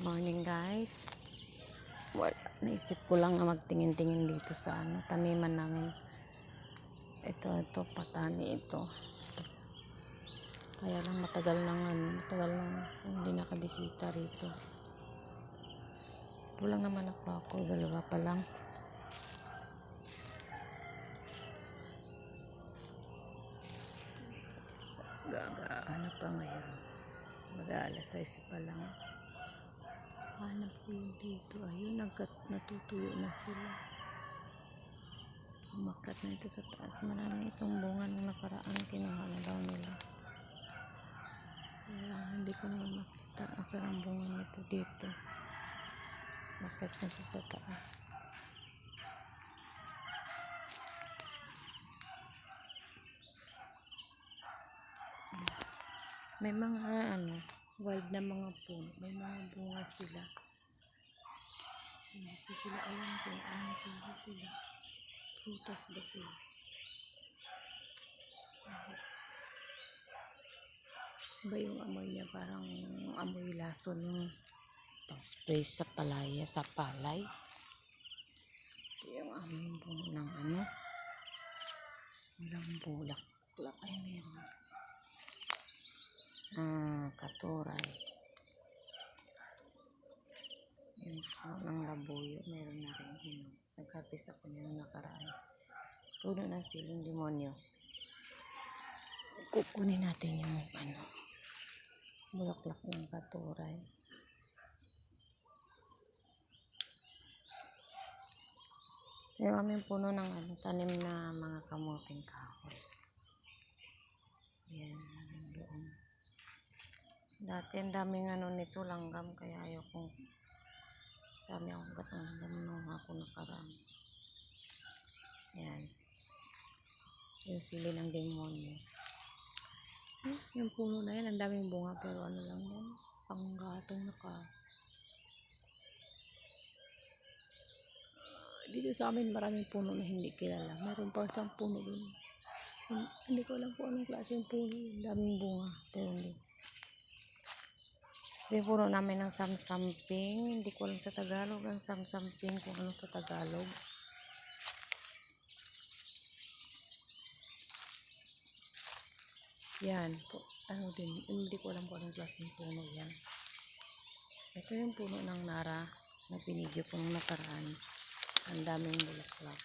Morning guys. Naisip ko lang na magtingin-tingin dito sa taniman namin. Ito patani ito. Kaya lang matagal nang hindi nakabisita rito. Kulang naman ako, dalawa pa lang. Ano pa ngayon? Mag-aalas 6 pa lang. Hanap ko yung dito. Ayun, natutuyo na sila. Umakyat na ito sa taas. Marami itong bunga nung nakaraan. Kinuha na daw nila. Kaya hindi ko naman makita ang bunga nito dito. Umakyat na siya sa taas. May mga wild na mga puno. May mga bunga sila. Hindi ko sila alam kung ano sila. Prutas ba sila? Ba yung amoy niya parang amoy lason yung pang-spray sa palaya, sa palay. Ito yung aming bunga ng walang bulak. Ay, meron. Katuray. Yung ng labuyo, meron na rin hinog. Nagkapis ako niya nakaraan. Puno ng siling demonyo. Kukunin natin yung bulaklak ng katuray. Yung aming puno ng tanim na mga kamuting kahoy. Yan, doon. Dati ang daming nito langgam, kaya ayokong dami akong gatang langgam nung ako nakaraan. Yan. Yung sili ng demonyo. Yung puno na yan, ang daming bunga, pero ano lang yan, panggatong dito sa amin maraming puno na hindi kilala. Mayroon pa isang puno dun. Hindi ko alam kung anong klase yung puno. Daming bunga, pero hindi. Yung puno namin ng samsamping, hindi ko alam sa Tagalog ang samsamping kung ano sa Tagalog. Yan po, hindi ko alam kung anong klaseng puno yan. Ito yung puno ng nara na pinidyo ko nung nakaraan. Ang daming bulaklak.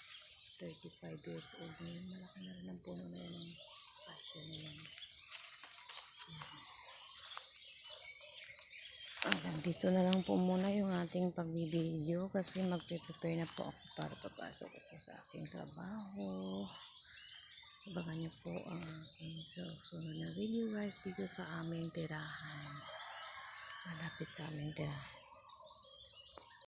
35 years old na yun. Malaki na rin ang puno na yan ng passion na yan. Dito na lang po muna yung ating pagbibideo kasi magpe-prepare na po ako para papasok ako sa aking trabaho. Abangan niyo po ang aking sunod na video guys dito sa aming tirahan. Malapit sa aming tirahan.